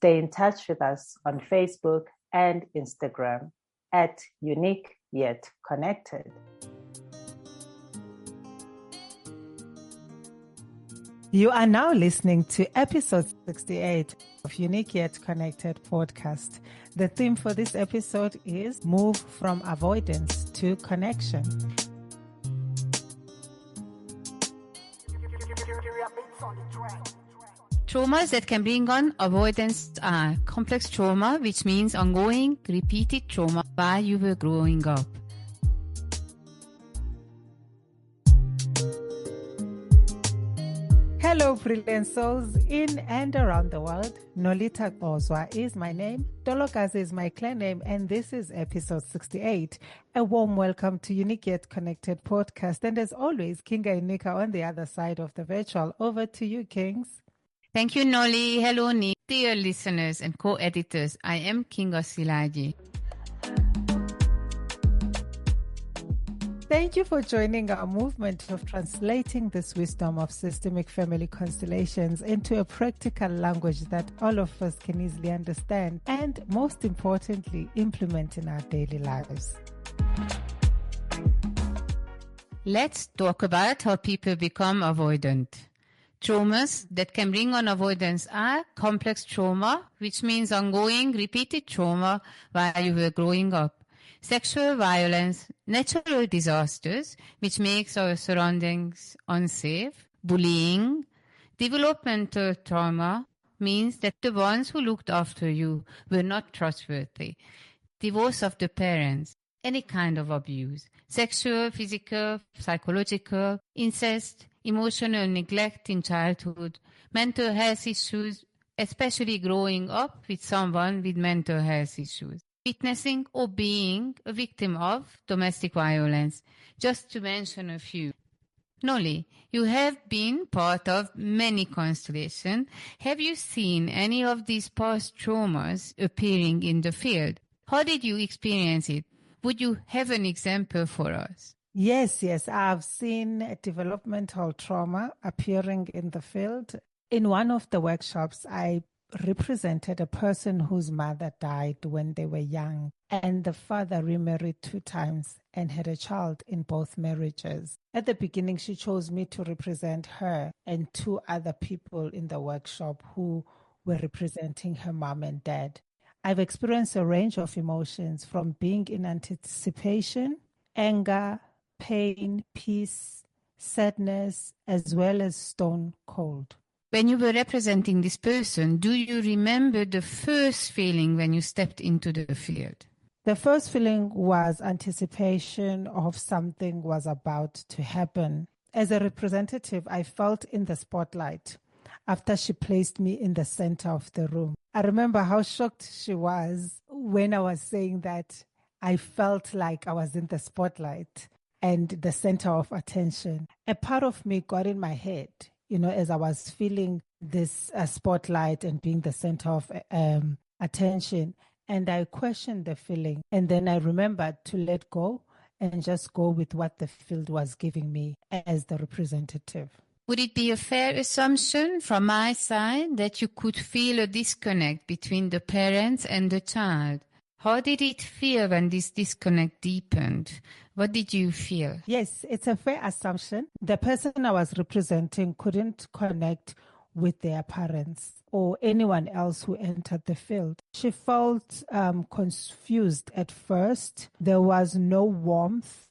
Stay in touch with us on Facebook and Instagram at Younique Yet Connected. You are now listening to episode 68 of Younique Yet Connected podcast. The theme for this episode is Move from Avoidance to Connection. Traumas that can bring on avoidance are complex trauma, which means ongoing, repeated trauma while you were growing up. Hello, brilliant souls in and around the world. Nolitha is my name, Dolokazi is my clan name, and this is episode 68. A warm welcome to Younique Yet Connected podcast. And as always, Kinga and Nika on the other side of the virtual. Over to you, Kings. Thank you, Noli. Hello, Nick. Dear listeners and co-editors, I am Kinga Silaji. Thank you for joining our movement of translating this wisdom of systemic family constellations into a practical language that all of us can easily understand and, most importantly, implement in our daily lives. Let's talk about how people become avoidant. Traumas that can bring on avoidance are complex trauma, which means ongoing, repeated trauma while you were growing up. Sexual violence, natural disasters, which makes our surroundings unsafe. Bullying. Developmental trauma means that the ones who looked after you were not trustworthy. Divorce of the parents. Any kind of abuse. Sexual, physical, psychological, incest, emotional neglect in childhood, mental health issues, especially growing up with someone with mental health issues, witnessing or being a victim of domestic violence, just to mention a few. Noli, you have been part of many constellations. Have you seen any of these past traumas appearing in the field? How did you experience it? Would you have an example for us? Yes, I've seen developmental trauma appearing in the field. In one of the workshops, I represented a person whose mother died when they were young, and the father remarried 2 times and had a child in both marriages. At the beginning, she chose me to represent her and 2 other people in the workshop who were representing her mom and dad. I've experienced a range of emotions from being in anticipation, anger, pain, peace, sadness, as well as stone cold. When you were representing this person, do you remember the first feeling when you stepped into the field? The first feeling was anticipation of something was about to happen. As a representative, I felt in the spotlight after she placed me in the center of the room. I remember how shocked she was when I was saying that I felt like I was in the spotlight and the center of attention. A part of me got in my head, as I was feeling this spotlight and being the center of attention. And I questioned the feeling. And then I remembered to let go and just go with what the field was giving me as the representative. Would it be a fair assumption from my side that you could feel a disconnect between the parents and the child? How did it feel when this disconnect deepened? What did you feel? Yes, it's a fair assumption. The person I was representing couldn't connect with their parents or anyone else who entered the field. She felt confused at first. There was no warmth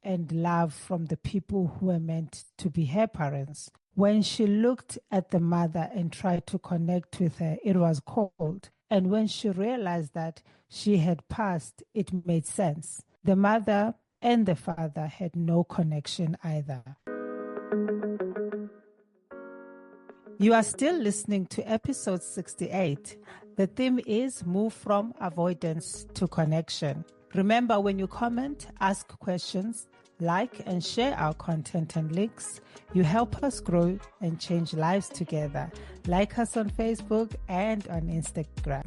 and love from the people who were meant to be her parents. When she looked at the mother and tried to connect with her, it was cold. And when she realized that she had passed, it made sense. The mother and the father had no connection either. You are still listening to episode 68. The theme is Move from Avoidance to Connection. Remember, when you comment, ask questions, like and share our content and links, you help us grow and change lives together. Like us on Facebook and on Instagram.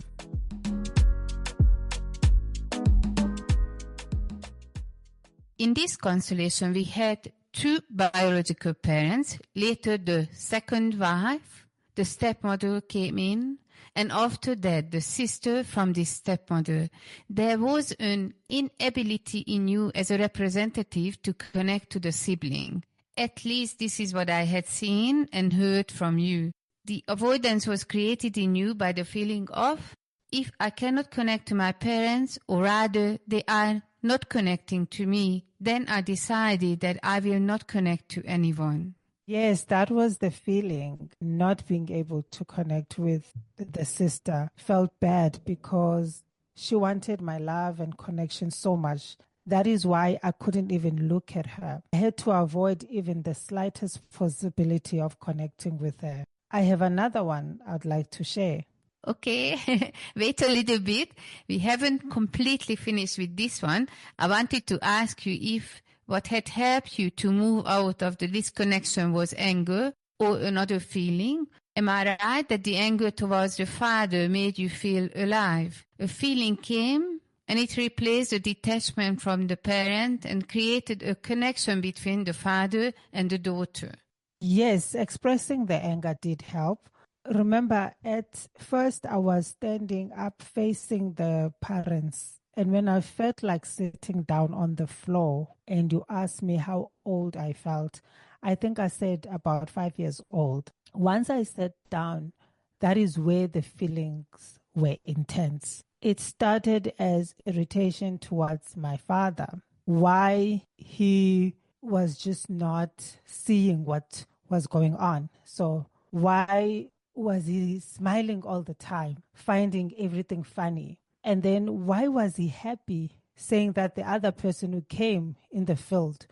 In this constellation, we had 2 biological parents. Later, the second wife, the stepmother came in, and after that, the sister from the stepmother. There was an inability in you as a representative to connect to the sibling. At least this is what I had seen and heard from you. The avoidance was created in you by the feeling of, if I cannot connect to my parents, or rather they are not connecting to me, then I decided that I will not connect to anyone. Yes, that was the feeling. Not being able to connect with the sister. Felt bad because she wanted my love and connection so much. That is why I couldn't even look at her. I had to avoid even the slightest possibility of connecting with her. I have another one I'd like to share. Okay, wait a little bit. We haven't completely finished with this one. I wanted to ask you if what had helped you to move out of the disconnection was anger or another feeling. Am I right that the anger towards the father made you feel alive? A feeling came and it replaced the detachment from the parent and created a connection between the father and the daughter. Yes, expressing the anger did help. Remember, at first I was standing up facing the parents. And when I felt like sitting down on the floor and you asked me how old I felt, I think I said about 5 years old. Once I sat down, that is where the feelings were intense. It started as irritation towards my father. Why he was just not seeing what was going on. So why was he smiling all the time, finding everything funny? And then why was he happy, saying that the other person who came in the field,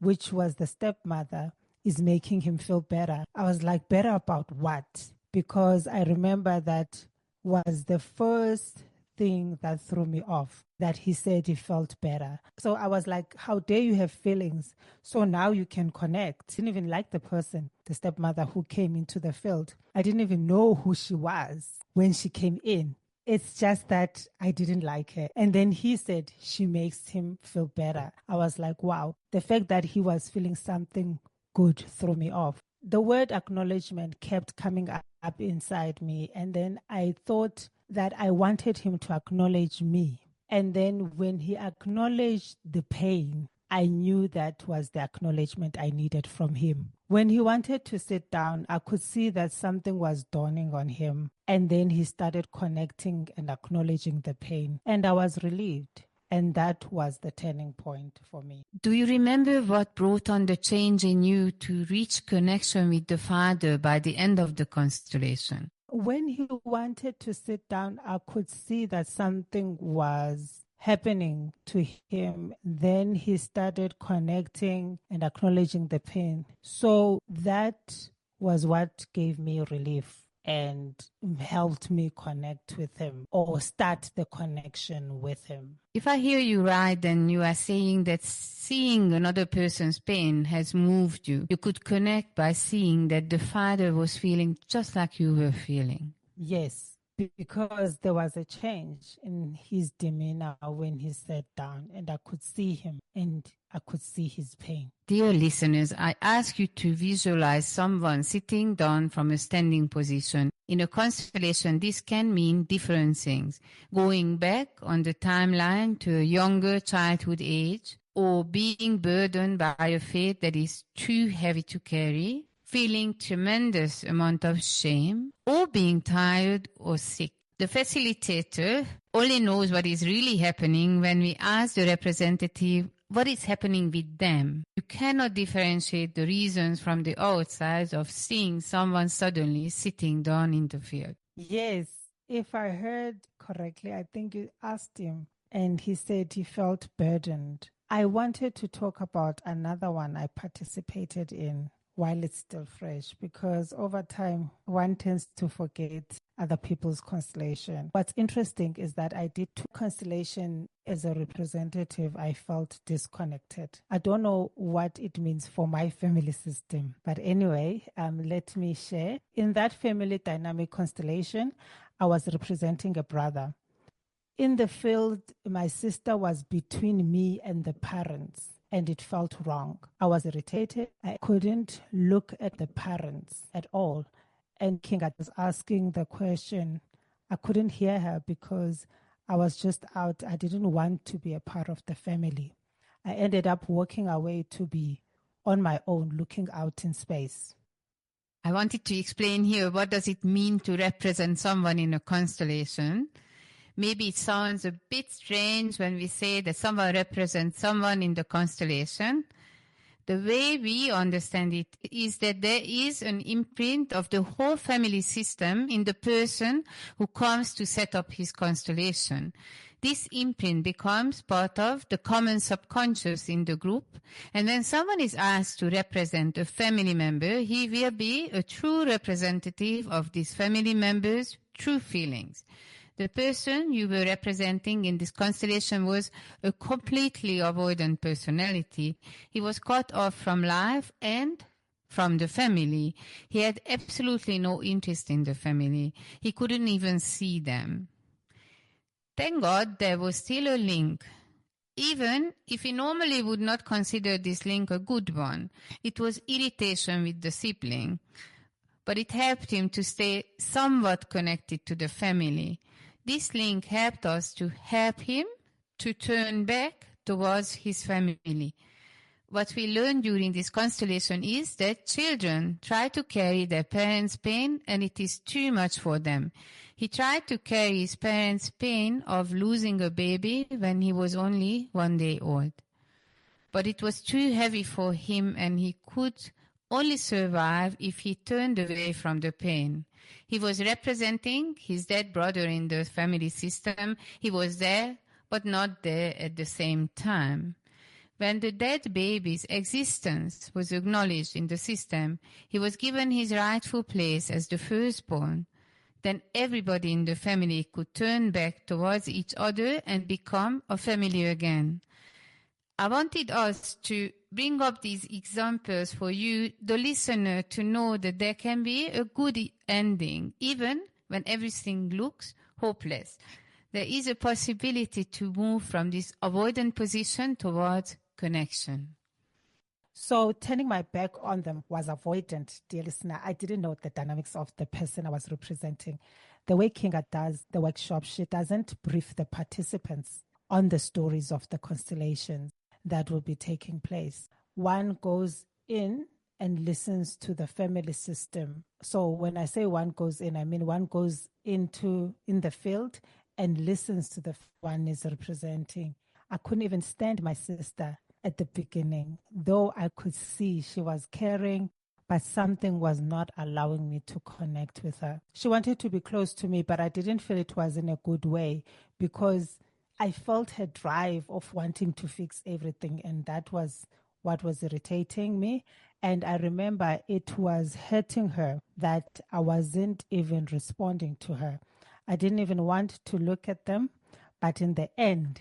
which was the stepmother, is making him feel better? I was like, better about what? Because I remember that was the first thing that threw me off, that he said he felt better. So I was like, how dare you have feelings? So now you can connect. Didn't even like the person, the stepmother who came into the field. I didn't even know who she was when she came in. It's just that I didn't like her. And then he said she makes him feel better. I was like, wow. The fact that he was feeling something good threw me off. The word acknowledgement kept coming up inside me. And then I thought that I wanted him to acknowledge me. And then when he acknowledged the pain, I knew that was the acknowledgement I needed from him. When he wanted to sit down, I could see that something was dawning on him. And then he started connecting and acknowledging the pain. And I was relieved. And that was the turning point for me. Do you remember what brought on the change in you to reach connection with the Father by the end of the constellation? When he wanted to sit down, I could see that something was happening to him. Then he started connecting and acknowledging the pain. So that was what gave me relief and helped me connect with him or start the connection with him. If I hear you right, then you are saying that seeing another person's pain has moved you. You could connect by seeing that the Father was feeling just like you were feeling. Yes, because there was a change in his demeanor when he sat down, and I could see him and I could see his pain. Dear listeners, I ask you to visualize someone sitting down from a standing position. In a constellation, this can mean different things. Going back on the timeline to a younger childhood age, or being burdened by a fate that is too heavy to carry, feeling tremendous amount of shame, or being tired or sick. The facilitator only knows what is really happening when we ask the representative what is happening with them. You cannot differentiate the reasons from the outside of seeing someone suddenly sitting down in the field. Yes, if I heard correctly, I think you asked him and he said he felt burdened. I wanted to talk about another one I participated in while it's still fresh, because over time one tends to forget other people's constellation. What's interesting is that I did 2 constellations as a representative. I felt disconnected. I don't know what it means for my family system, but anyway, let me share. In that family dynamic constellation, I was representing a brother. In the field, my sister was between me and the parents, and it felt wrong. I was irritated. I couldn't look at the parents at all. And Kinga was asking the question, I couldn't hear her because I was just out. I didn't want to be a part of the family. I ended up walking away to be on my own, looking out in space. I wanted to explain here, what does it mean to represent someone in a constellation? Maybe it sounds a bit strange when we say that someone represents someone in the constellation. The way we understand it is that there is an imprint of the whole family system in the person who comes to set up his constellation. This imprint becomes part of the common subconscious in the group, and when someone is asked to represent a family member, he will be a true representative of this family member's true feelings. The person you were representing in this constellation was a completely avoidant personality. He was cut off from life and from the family. He had absolutely no interest in the family. He couldn't even see them. Thank God there was still a link. Even if he normally would not consider this link a good one, it was irritation with the sibling. But it helped him to stay somewhat connected to the family. This link helped us to help him to turn back towards his family. What we learned during this constellation is that children try to carry their parents' pain and it is too much for them. He tried to carry his parents' pain of losing a baby when he was only 1 day old. But it was too heavy for him and he could only survive if he turned away from the pain. He was representing his dead brother in the family system. He was there, but not there at the same time. When the dead baby's existence was acknowledged in the system, he was given his rightful place as the firstborn. Then everybody in the family could turn back towards each other and become a family again. I wanted us to bring up these examples for you, the listener, to know that there can be a good ending, even when everything looks hopeless. There is a possibility to move from this avoidant position towards connection. So turning my back on them was avoidant, dear listener. I didn't know the dynamics of the person I was representing. The way Kinga does the workshop, she doesn't brief the participants on the stories of the constellations that will be taking place. One goes in and listens to the family system. So when I say one goes in, I mean one goes in the field and listens to the one is representing. I couldn't even stand my sister at the beginning, though I could see she was caring, but something was not allowing me to connect with her. She wanted to be close to me, but I didn't feel it was in a good way because I felt her drive of wanting to fix everything, and that was what was irritating me. And I remember it was hurting her that I wasn't even responding to her. I didn't even want to look at them, but in the end,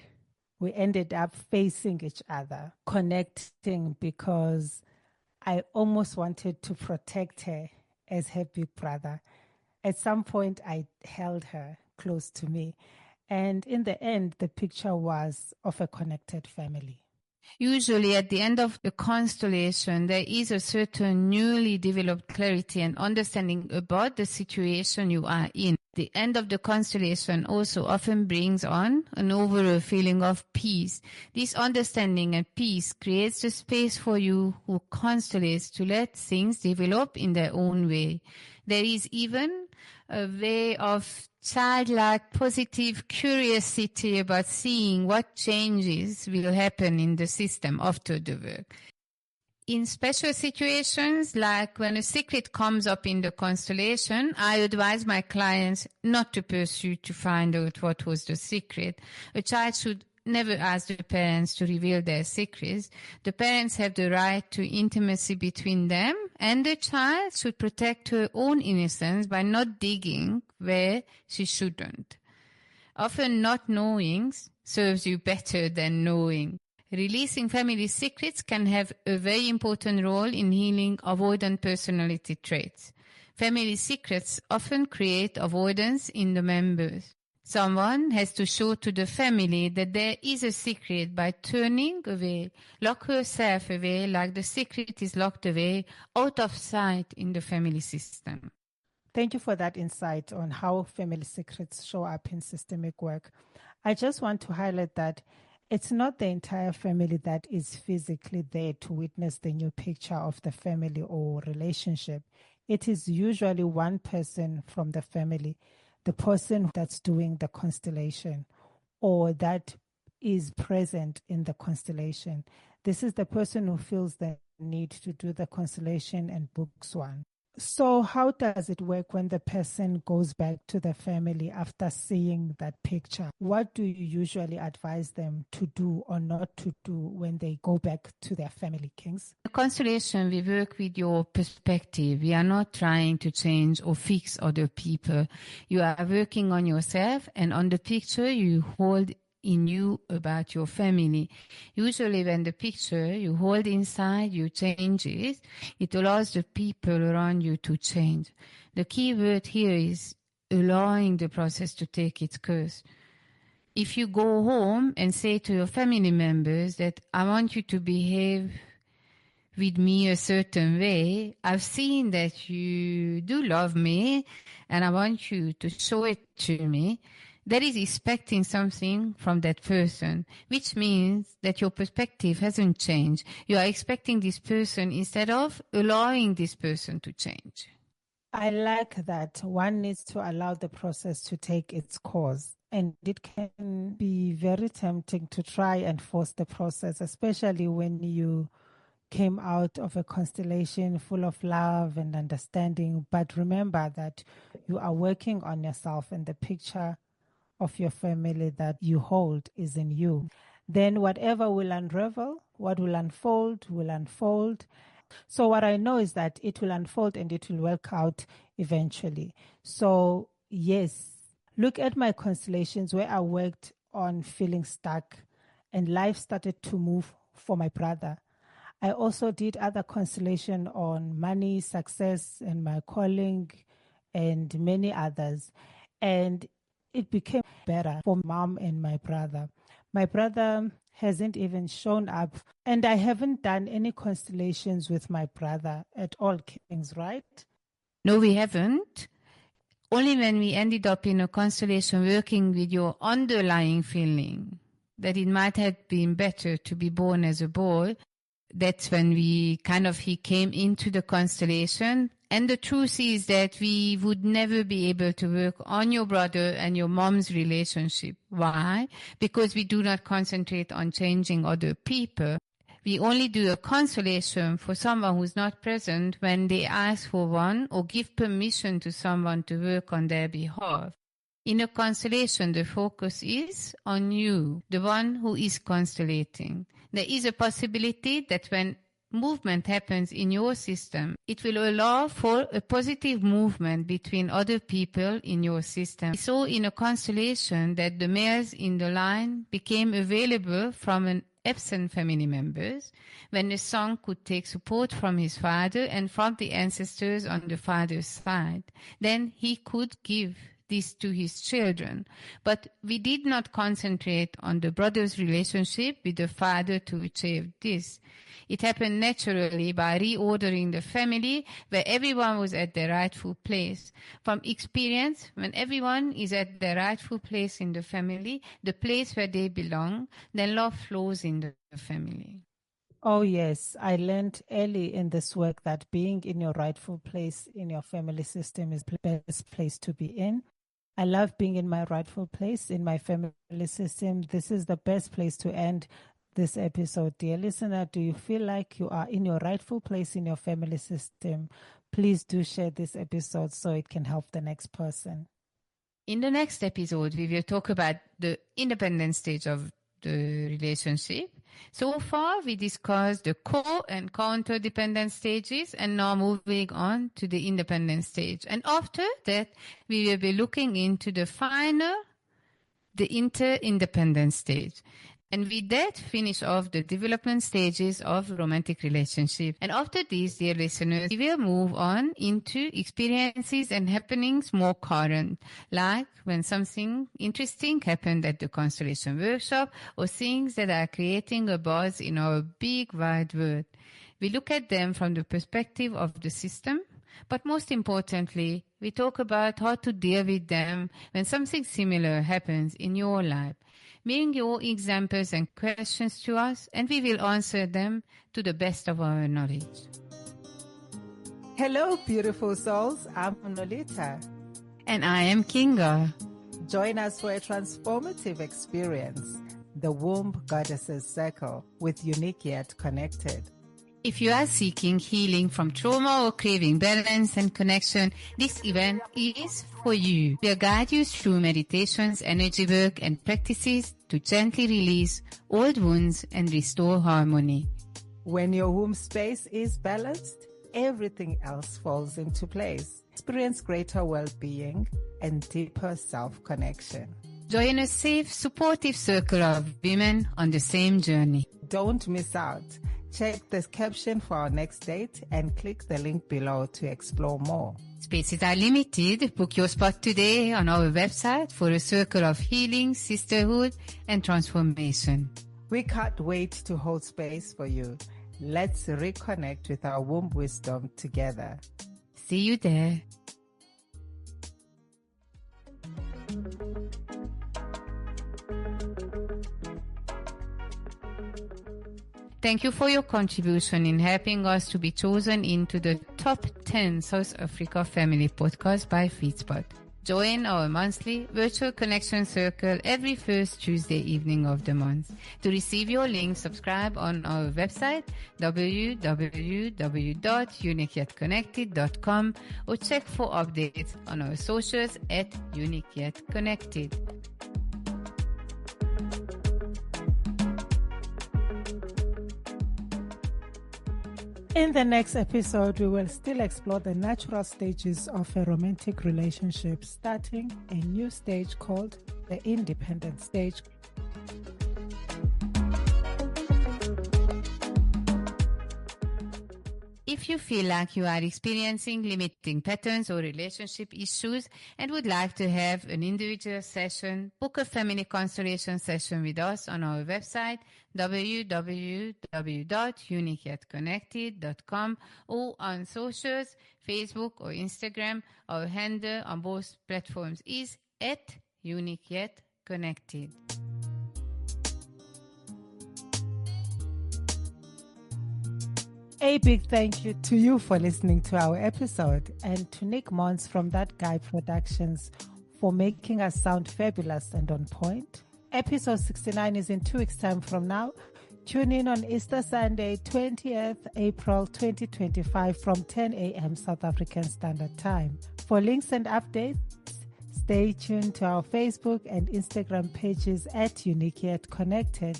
we ended up facing each other, connecting, because I almost wanted to protect her as her big brother. At some point, I held her close to me. And in the end, the picture was of a connected family. Usually at the end of the constellation, there is a certain newly developed clarity and understanding about the situation you are in. The end of the constellation also often brings on an overall feeling of peace. This understanding and peace creates the space for you who constellates to let things develop in their own way. There is even a way of childlike positive curiosity about seeing what changes will happen in the system after the work. In special situations, like when a secret comes up in the constellation, I advise my clients not to pursue to find out what was the secret. A child should never ask the parents to reveal their secrets. The parents have the right to intimacy between them, and the child should protect her own innocence by not digging where she shouldn't. Often not knowing serves you better than knowing. Releasing family secrets can have a very important role in healing avoidant personality traits. Family secrets often create avoidance in the members. Someone has to show to the family that there is a secret by turning away, lock herself away like the secret is locked away out of sight in the family system. Thank you for that insight on how family secrets show up in systemic work. I just want to highlight that it's not the entire family that is physically there to witness the new picture of the family or relationship. It is usually one person from the family, the person that's doing the constellation or that is present in the constellation. This is the person who feels the need to do the constellation and books one. So, how does it work when the person goes back to the family after seeing that picture? What do you usually advise them to do or not to do when they go back to their family, Kings? The constellation, we work with your perspective. We are not trying to change or fix other people. You are working on yourself, and on the picture you hold in you about your family. Usually when the picture you hold inside you changes, it allows the people around you to change. The key word here is allowing the process to take its course. If you go home and say to your family members that I want you to behave with me a certain way, I've seen that you do love me and I want you to show it to me, that is expecting something from that person, which means that your perspective hasn't changed. You are expecting this person instead of allowing this person to change. I like that. One needs to allow the process to take its course. And it can be very tempting to try and force the process, especially when you came out of a constellation full of love and understanding. But remember that you are working on yourself, and the picture of your family that you hold is in you. Then whatever will unravel, what will unfold, will unfold. So what I know is that it will unfold and it will work out eventually. So yes, look at my constellations where I worked on feeling stuck and life started to move for my brother. I also did other constellation on money, success, and my calling, and many others. And it became better for mom and my brother. My brother hasn't even shown up, and I haven't done any constellations with my brother at all, Kings, right? No, we haven't. Only when we ended up in a constellation working with your underlying feeling that it might have been better to be born as a boy, that's when he came into the constellation. And the truth is that we would never be able to work on your brother and your mom's relationship. Why? Because we do not concentrate on changing other people. We only do a consolation for someone who's not present when they ask for one or give permission to someone to work on their behalf. In a constellation, the focus is on you, the one who is constellating. There is a possibility that when movement happens in your system, it will allow for a positive movement between other people in your system. We saw in a constellation that the males in the line became available from an absent family members when the son could take support from his father and from the ancestors on the father's side. Then he could give this to his children. But we did not concentrate on the brother's relationship with the father to achieve this. It happened naturally by reordering the family where everyone was at their rightful place. From experience, when everyone is at their rightful place in the family, the place where they belong, then love flows in the family. Oh, yes. I learned early in this work that being in your rightful place in your family system is the best place to be in. I love being in my rightful place in my family system. This is the best place to end this episode. Dear listener, do you feel like you are in your rightful place in your family system? Please do share this episode so it can help the next person. In the next episode, we will talk about the independent stage of the relationship. So far, we discussed the co- and counter-dependent stages, and now moving on to the independent stage. And after that, we will be looking into the final, the inter-independent stage. And with that, finish off the development stages of romantic relationship. And after this, dear listeners, we will move on into experiences and happenings more current, like when something interesting happened at the Constellation Workshop or things that are creating a buzz in our big wide world. We look at them from the perspective of the system, but most importantly, We talk about how to deal with them when something similar happens in your life. Bring your examples and questions to us, and we will answer them to the best of our knowledge. Hello, beautiful souls. I'm Nolitha. And I am Kinga. Join us for a transformative experience, the Womb Goddesses Circle, with Younique yet connected. If you are seeking healing from trauma or craving balance and connection, this event is for you. We'll guide you through meditations, energy work, and practices to gently release old wounds and restore harmony. When your womb space is balanced, everything else falls into place. Experience greater well-being and deeper self-connection. Join a safe, supportive circle of women on the same journey. Don't miss out. Check the caption for our next date and click the link below to explore more. Spaces are limited. Book your spot today on our website for a circle of healing, sisterhood, and transformation. We can't wait to hold space for you. Let's reconnect with our womb wisdom together. See you there. Thank you for your contribution in helping us to be chosen into the top 10 South Africa Family Podcast by Feedspot. Join our monthly virtual connection circle every first Tuesday evening of the month. To receive your link, subscribe on our website www.youniqueyetconnected.com or check for updates on our socials at youniqueyetconnected. In the next episode, we will still explore the natural stages of a romantic relationship, starting a new stage called the independent stage. If you feel like you are experiencing limiting patterns or relationship issues and would like to have an individual session, book a family constellation session with us on our website www.youniqueyetconnected.com or on socials, Facebook or Instagram. Our handle on both platforms is @youniqueyetconnected. A big thank you to you for listening to our episode, and to Nick Mons from That Guy Productions for making us sound fabulous and on point. Episode 69 is in 2 weeks' time from now. Tune in on Easter Sunday, 20th April 2025 from 10 a.m. South African Standard Time. For links and updates, stay tuned to our Facebook and Instagram pages at Younique Yet Connected.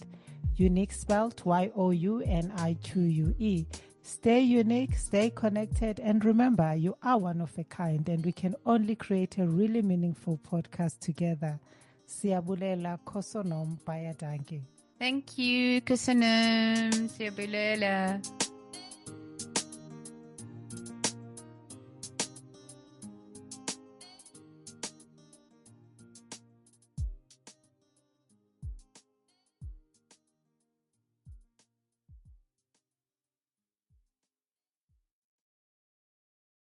Younique spelled YOUNIQUE. Stay unique, stay connected, and remember, you are one of a kind, and we can only create a really meaningful podcast together. Siyabulela kosonom bayadangi. Thank you, Kusanum. Siyabulela.